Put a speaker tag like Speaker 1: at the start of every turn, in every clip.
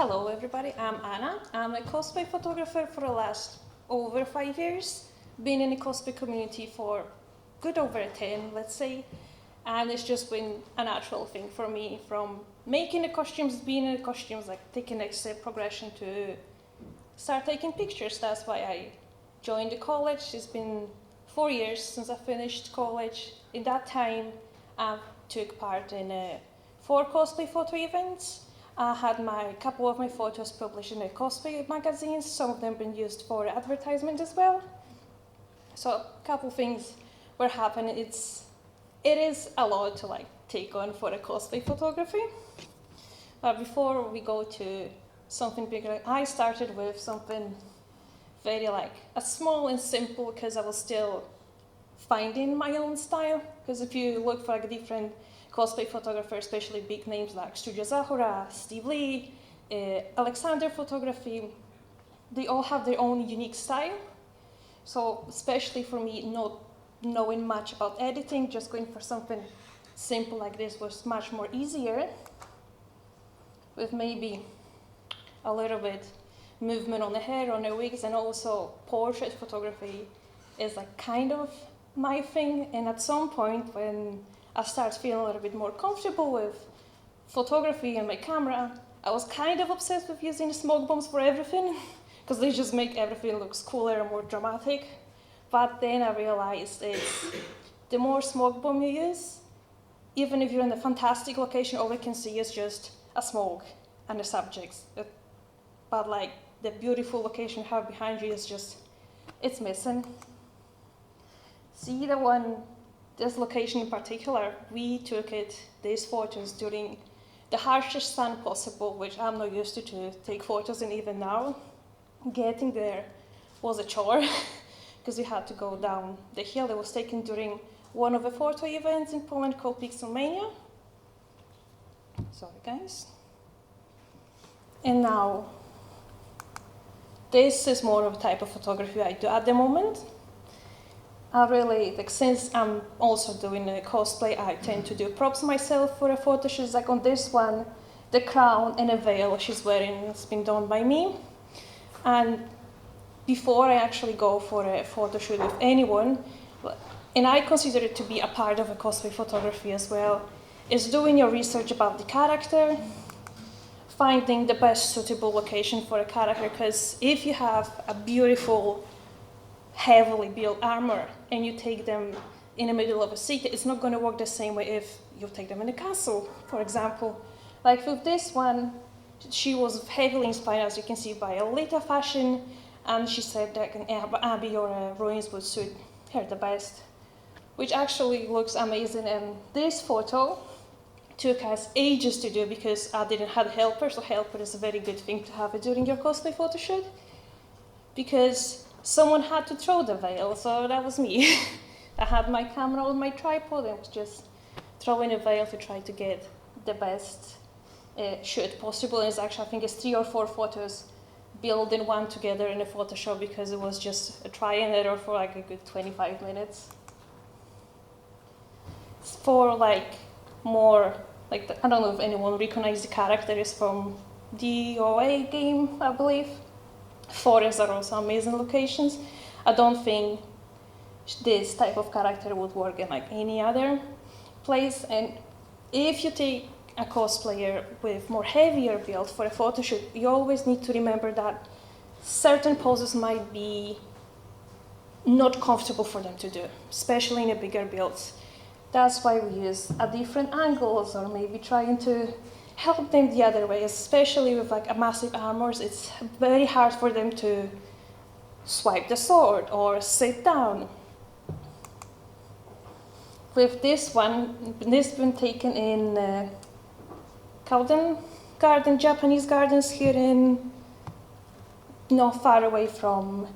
Speaker 1: Hello everybody, I'm Anna. I'm a cosplay photographer for the last over 5 years. Been in the cosplay community for good over 10, let's say. And it's just been a natural thing for me from making the costumes, being in the costumes, like taking next step progression to start taking pictures. That's why I joined the college. It's been 4 years since I finished college. In that time, I took part in 4 cosplay photo events. I had a couple of my photos published in the cosplay magazines. Some of them been used for advertisement as well. So a couple things were happening. It is a lot to take on for a cosplay photography. But before we go to something bigger, I started with something very a small and simple because I was still finding my own style. Because if you look for different cosplay photographers, especially big names like Studio Zahora, Steve Lee, Alexander Photography, they all have their own unique style. So especially for me, not knowing much about editing, just going for something simple like this was much more easier, with maybe a little bit movement on the hair, on the wigs, and also portrait photography is kind of my thing. And at some point when I started feeling a little bit more comfortable with photography and my camera, I was kind of obsessed with using smoke bombs for everything because they just make everything look cooler and more dramatic. But then I realized the more smoke bomb you use, even if you're in a fantastic location, all you can see is just a smoke and the subjects. But the beautiful location you have behind you is just, it's missing. See this location in particular, we took these photos during the harshest sun possible, which I'm not used to take photos, and even now, getting there was a chore because we had to go down the hill. It was taken during one of the photo events in Poland called Pixelmania. Sorry guys. And now, this is more of a type of photography I do at the moment. I really, since I'm also doing a cosplay, I tend to do props myself for a photo shoot. On this one, the crown and a veil she's wearing has been done by me. And before I actually go for a photo shoot with anyone, and I consider it to be a part of a cosplay photography as well, is doing your research about the character, finding the best suitable location for a character, because if you have a beautiful, heavily built armor and you take them in the middle of a city, it's not going to work the same way if you take them in a castle, for example. With this one, she was heavily inspired, as you can see, by Alita fashion, and she said that Abby or ruins would suit her the best, which actually looks amazing. And this photo took us ages to do because I didn't have a helper, so helper is a very good thing to have during your cosplay photo shoot, because someone had to throw the veil, so that was me. I had my camera on my tripod and was just throwing a veil to try to get the best shoot possible. And I think it's 3 or 4 photos built in one together in a Photoshop because it was just a try and error for a good 25 minutes. For more, I don't know if anyone recognizes the character, is from the OA game, I believe. Forests are also amazing locations. I don't think this type of character would work in any other place. And if you take a cosplayer with more heavier build for a photo shoot, you always need to remember that certain poses might be not comfortable for them to do, especially in a bigger builds. That's why we use different angles, or maybe trying to help them the other way, especially with a massive armors. It's very hard for them to swipe the sword or sit down. With this one, this been taken in Japanese gardens here in not far away from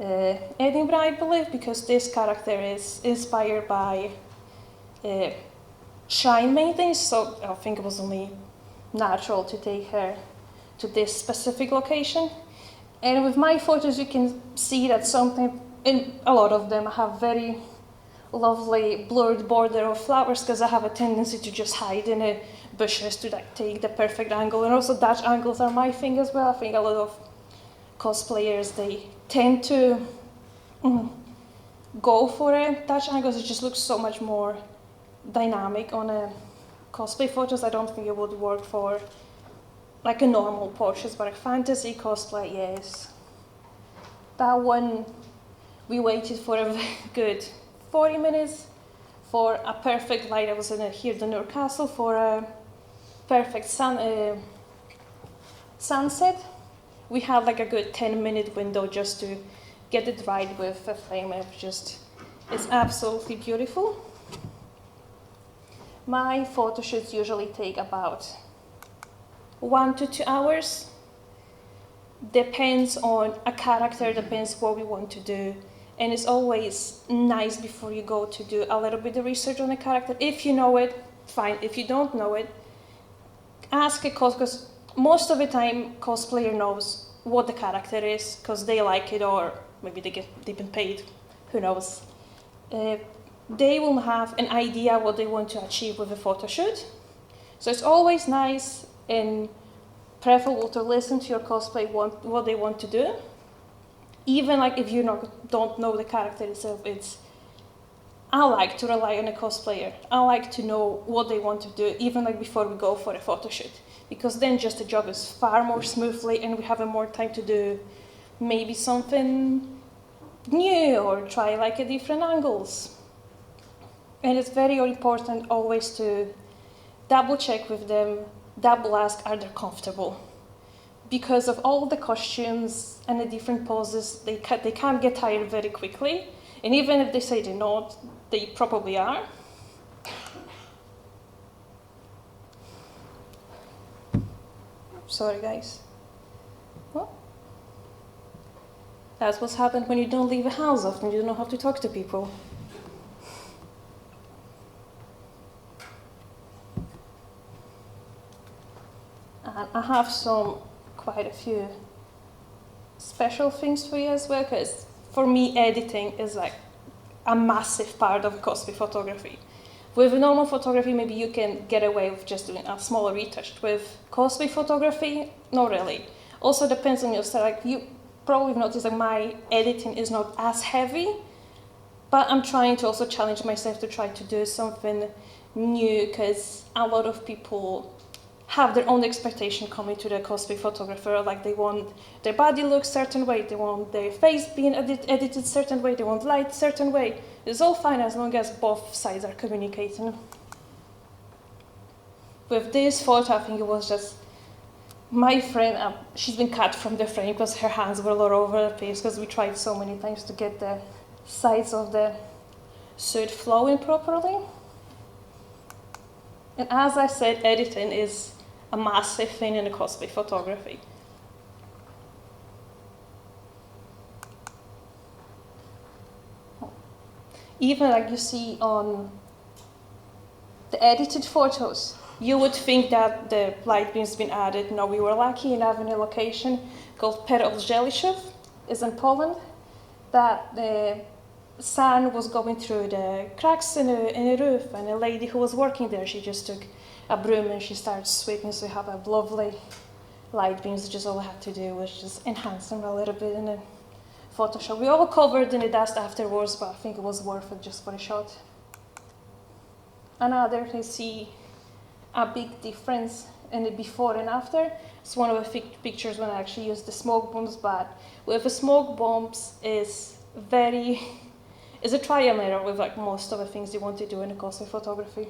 Speaker 1: Edinburgh, I believe, because this character is inspired by shrine maintenance, so I think it was only natural to take her to this specific location. And with my photos, you can see that a lot of them have very lovely blurred border of flowers, because I have a tendency to just hide in a bushes to like take the perfect angle. And also Dutch angles are my thing as well. I think a lot of cosplayers, they tend to go for it. Dutch angles, it just looks so much more dynamic on a cosplay photos. I don't think it would work for like a normal poses, but a fantasy cosplay, yes. That one, we waited for a good 40 minutes for a perfect light. I was in here at the Nowak Castle for a perfect sunset. We had like a good 10-minute window just to get it right with a flame. It's absolutely beautiful. My photo shoots usually take about 1 to 2 hours. Depends on a character, depends what we want to do. And it's always nice before you go to do a little bit of research on the character. If you know it, fine. If you don't know it, ask a because most of the time cosplayer knows what the character is because they like it, or maybe they've been paid, who knows. They will have an idea what they want to achieve with a photo shoot. So it's always nice and preferable to listen to your cosplay what they want to do. Even like if you don't know the character itself, I like to rely on a cosplayer. I like to know what they want to do, even like before we go for a photo shoot, because then just the job is far more smoothly and we have more time to do maybe something new or try like a different angles. And it's very important always to double check with them, double ask, are they comfortable? Because of all the costumes and the different poses, they can't get tired very quickly. And even if they say they're not, they probably are. Sorry, guys. What? That's what's happened when you don't leave the house often. You don't know how to talk to people. And I have quite a few special things for you as well, because for me editing is like a massive part of cosplay photography. With normal photography, maybe you can get away with just doing a small retouch. With cosplay photography, not really. Also depends on your style. Like you probably noticed that my editing is not as heavy, but I'm trying to also challenge myself to try to do something new, because a lot of people have their own expectation coming to the cosplay photographer. Like they want their body look certain way, they want their face being edited certain way, they want light certain way. It's all fine as long as both sides are communicating. With this photo, I think it was just my friend, she's been cut from the frame because her hands were all over the place because we tried so many times to get the sides of the suit flowing properly. And as I said, editing is a massive thing in the cosplay photography. Even like you see on the edited photos, you would think that the light beam's been added. No, we were lucky enough in a location called Ayrshire, is in Poland, that the sun was going through the cracks in the roof, and a lady who was working there, she just took a broom and she started sweeping, so we have a lovely light beams. Just all I had to do was just enhance them a little bit in the Photoshop. We all covered in the dust afterwards, but I think it was worth it just for a shot. Another, you see a big difference in the before and after. It's one of the pictures when I actually used the smoke bombs, but with the smoke bombs is a trial and error with like most of the things you want to do in a cosplay photography.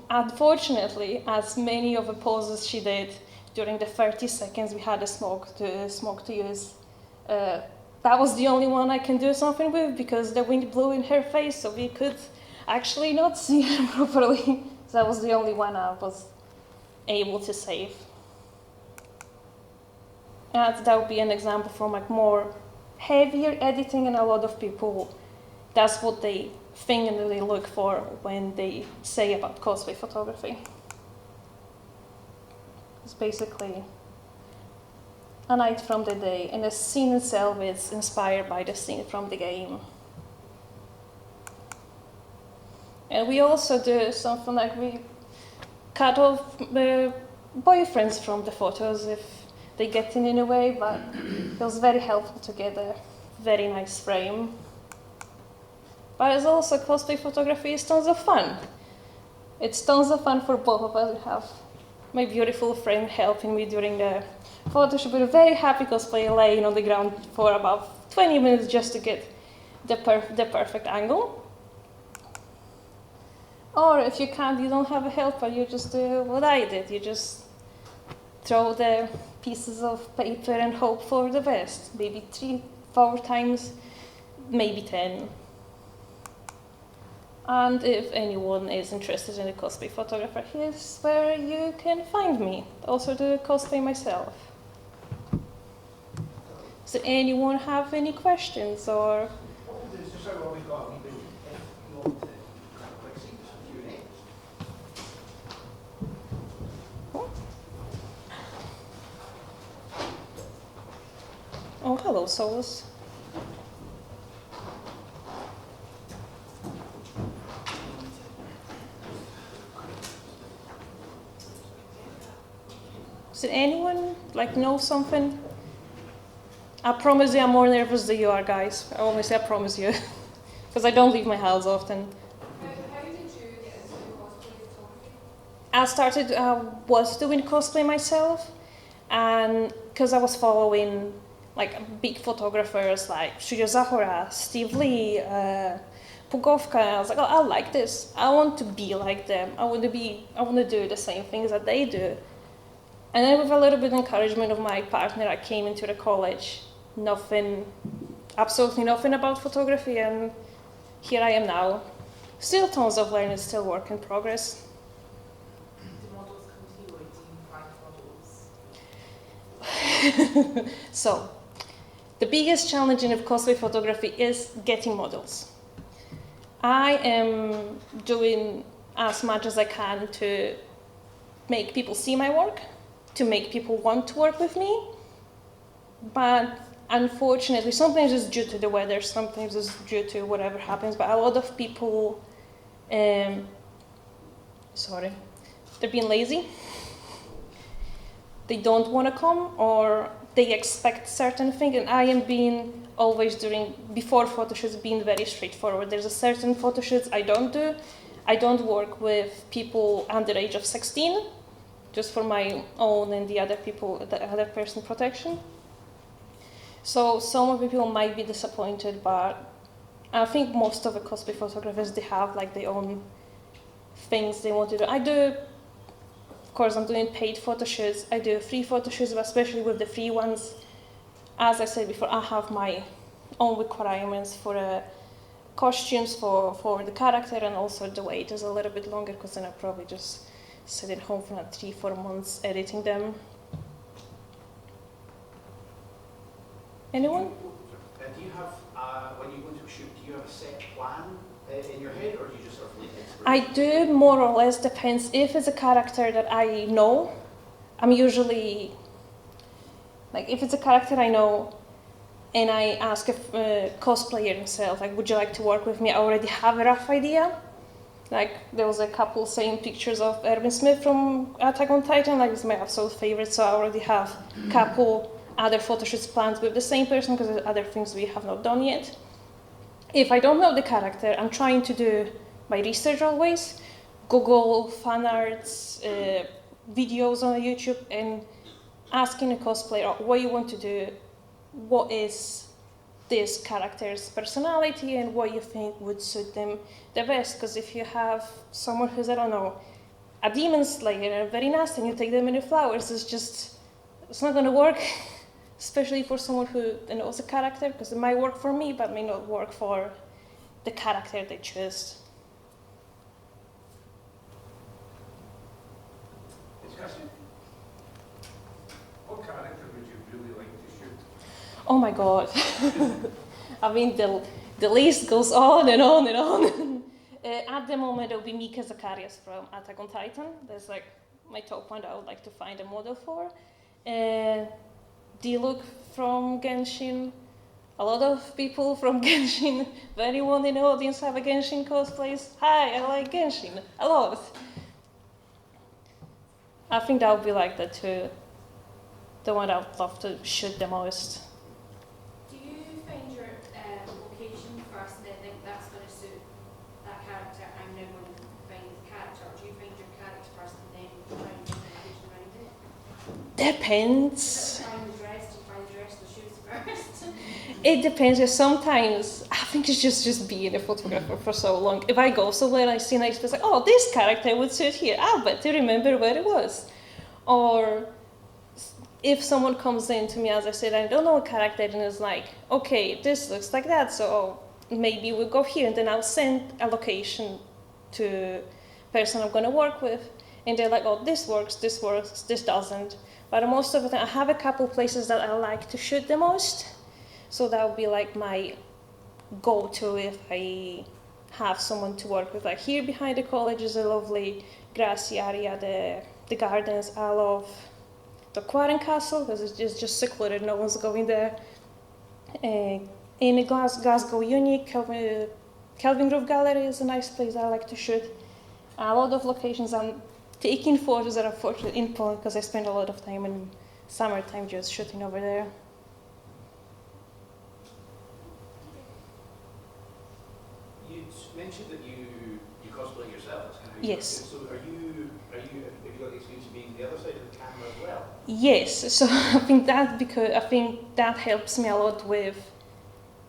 Speaker 1: Unfortunately, as many of the poses she did during the 30 seconds we had a smoke to use, that was the only one I can do something with because the wind blew in her face, so we could actually not see her properly. So that was the only one I was able to save. And that would be an example from like more heavier editing, and a lot of people, that's what they think and they look for when they say about cosplay photography. It's basically a night from the day, and the scene itself is inspired by the scene from the game. And we also do something like cut off boyfriends from the photos if they get in a way, but it was very helpful to get a very nice frame. But it's also cosplay photography is tons of fun. It's tons of fun for both of us. We have my beautiful friend helping me during the photo shoot. We're very happy cosplay laying on the ground for about 20 minutes just to get the perfect angle. Or if you can't, you don't have a helper, you just do what I did. You just throw the pieces of paper and hope for the best. Maybe 3-4 times, maybe 10. And if anyone is interested in a cosplay photographer, here's where you can find me. Also do cosplay myself. Does anyone have any questions or?
Speaker 2: Just so we've got a wee bit, if you want to have a quick seat for Q&A.
Speaker 1: Oh, hello, Solus. Does anyone know something? I promise you I'm more nervous than you are, guys. I always say I promise you. Because I don't leave my house often.
Speaker 3: How did you get into cosplay photography?
Speaker 1: I started, was doing cosplay myself, and because I was following big photographers like Shuyo Zahora, Steve Lee, Pugovka, and I was like, oh, I like this. I want to be like them. I want to do the same things that they do. And then with a little bit of encouragement of my partner, I came into the college, absolutely nothing about photography, and here I am now. Still tons of learning, still work in progress.
Speaker 3: Do models come to you, or do you find models?
Speaker 1: So, the biggest challenge in cosplay photography is getting models. I am doing as much as I can to make people see my work, to make people want to work with me, but unfortunately, sometimes it's due to the weather, sometimes it's due to whatever happens, but a lot of people, they're being lazy. They don't want to come, or they expect certain things, and I am being always before photo shoots, being very straightforward. There's a certain photo shoots I don't do. I don't work with people under the age of 16, just for my own and the other person protection. So some of the people might be disappointed, but I think most of the cosplay photographers, they have their own things they want to do. Of course, I'm doing paid photo shoots. I do free photo shoots, but especially with the free ones, as I said before, I have my own requirements for costumes for the character, and also the wait is a little bit longer because then I probably just sit at home for 3-4 months editing them. Anyone?
Speaker 2: Do you have, when you go to a shoot, do you have a set plan in your head, or do you just sort of leave it?
Speaker 1: I do, more or less, depends. If it's a character that I know, I'm usually, if it's a character I know, and I ask a cosplayer himself, would you like to work with me? I already have a rough idea. There was a couple saying pictures of Erwin Smith from Attack on Titan, it's my absolute favorite, so I already have a couple other photo shoots planned with the same person, because there's other things we have not done yet. If I don't know the character, I'm trying to do my research always, Google fan arts, videos on YouTube, and asking a cosplayer what you want to do, what is this character's personality, and what you think would suit them the best. Because if you have someone who's, I don't know, a demon slayer and very nasty, and you take them in the flowers, it's not going to work. Especially for someone who knows a character, because it might work for me, but may not work for the character they choose.
Speaker 2: Discussion?
Speaker 4: What character would you really like to shoot?
Speaker 1: Oh my god. I mean, the list goes on and on and on. At the moment, it'll be Mika Zacharias from Attack on Titan. That's my top one that I would like to find a model for. Diluc from Genshin. A lot of people from Genshin, if anyone in the audience have a Genshin cosplays, hi, I like Genshin, a lot. I think that would be like the one I would love to shoot the most.
Speaker 3: Do you find your location first and then think that's going to suit that character? I'm now going to find the character. Or do you find your character first and then try and find the location around it?
Speaker 1: Depends.
Speaker 3: Find the dress, do you find the dress, the shoes first?
Speaker 1: It depends. 'Cause sometimes I think it's just being a photographer for so long. If I go somewhere and I see a nice place, like, oh, this character would suit here. I'll bet you remember where it was. Or if someone comes in to me, as I said, I don't know a character, and is like, okay, this looks like that, so maybe we'll go here, and then I'll send a location to the person I'm going to work with, and they're like, oh, this works, this doesn't. But most of the time, I have a couple places that I like to shoot the most, so that would be like my go-to if I have someone to work with. Like here behind the college is a lovely grassy area, the gardens. I love the Quarren Castle because it's just secluded, no one's going there. In the Glasgow Uni, Kelvin Grove Gallery is a nice place I like to shoot. A lot of locations I'm taking photos that are fortunate in Poland because I spend a lot of time in summertime just shooting over there.
Speaker 2: You mentioned that you cosplay yourself. That's kind of how you
Speaker 1: Yes.
Speaker 2: do it. So have you got the experience of being the other side of the camera as well?
Speaker 1: Yes, so I think that helps me a lot with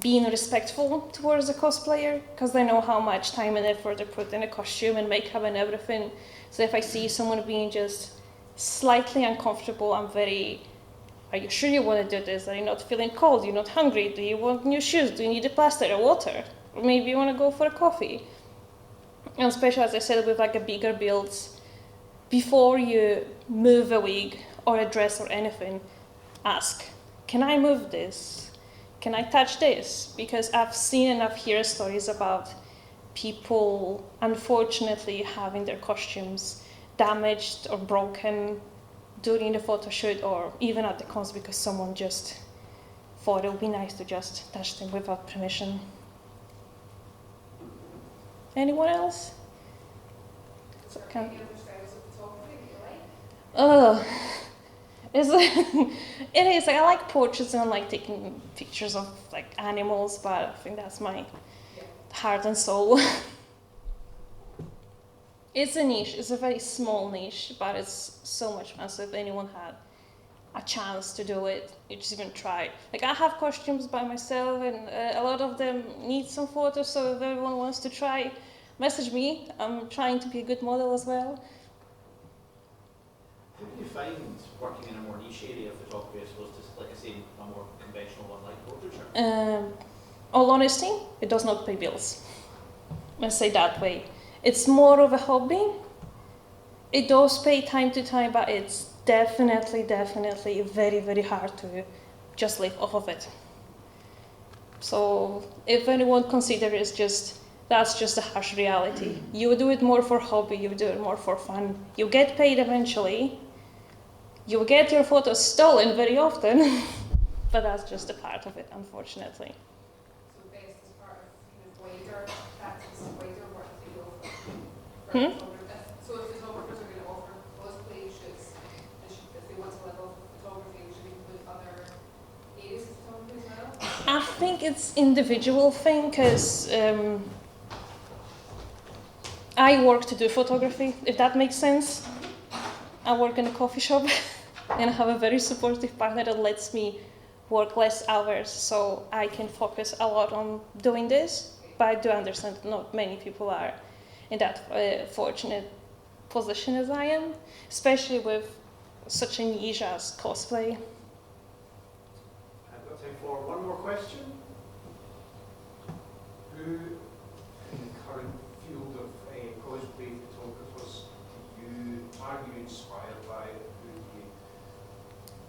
Speaker 1: being respectful towards the cosplayer because they know how much time and effort they put in a costume and makeup and everything. So if I see someone being just slightly uncomfortable, I'm very, are you sure you want to do this? Are you not feeling cold? You're not hungry? Do you want new shoes? Do you need a plaster or water? Or maybe you want to go for a coffee? And especially, as I said, with like a bigger builds, before you move a wig or a dress or anything, ask, can I move this? Can I touch this? Because I've seen and I've heard stories about people unfortunately having their costumes damaged or broken during the photo shoot or even at the cons because someone just thought it would be nice to just touch them without permission. Anyone else?
Speaker 3: Is there any other styles of photography that you like?
Speaker 1: It is like I like portraits and I like taking pictures of like animals, but I think that's my heart and soul. It's a niche. It's a very small niche, but it's so much fun. So if anyone had a chance to do it, you just even try. Like I have costumes by myself, and a lot of them need some photos. So if everyone wants to try, message me. I'm trying to be a good model as well.
Speaker 2: How do you find working in a more niche area of photography as opposed to, like I say, a more conventional one like portraiture?
Speaker 1: All honesty, it does not pay bills. Let's say that way. It's more of a hobby. It does pay time to time, but it's definitely very, very hard to just live off of it. So if anyone considers that's just a harsh reality. You do it more for hobby, you do it more for fun. You get paid eventually. You get your photos stolen very often, but that's just a part of it, unfortunately.
Speaker 3: So best as part of kind of wider practice, wider work that you offer for photographers. So if photographers are going to offer cosplay shoots, if they want to live off of photography, should we include other areas of photography as well?
Speaker 1: I think it's individual thing because I work to do photography, if that makes sense. I work in a coffee shop and I have a very supportive partner that lets me work less hours so I can focus a lot on doing this. But I do understand that not many people are in that fortunate position as I am, especially with such a niche as cosplay.
Speaker 2: I've got time for one more question.
Speaker 4: Who in the current field of cosplay photographers are you inspired by? Who do you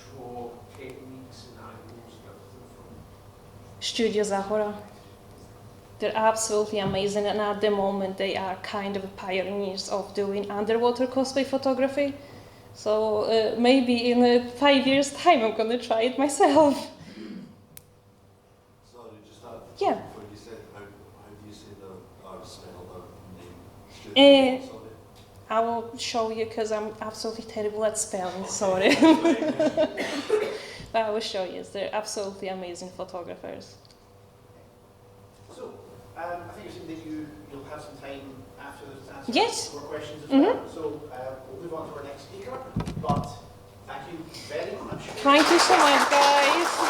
Speaker 4: draw techniques and angles and everything from?
Speaker 1: Studio Zahora. They're absolutely amazing, and at the moment they are kind of pioneers of doing underwater cosplay photography. So maybe in 5 years' time I'm gonna try it myself.
Speaker 5: Sorry, just that.
Speaker 1: Yeah.
Speaker 5: Before you said, how do you say the artist spell their name?
Speaker 1: Eh,
Speaker 5: Sorry.
Speaker 1: I will show you because I'm absolutely terrible at spelling, sorry. But I will show you, they're absolutely amazing photographers.
Speaker 5: So, I think you're saying that you'll have some time after this to answer
Speaker 1: Yes.
Speaker 5: more questions as
Speaker 1: Mhm.
Speaker 5: well. So, we'll move on to our next speaker, but thank you very much.
Speaker 1: Thank you so much, guys.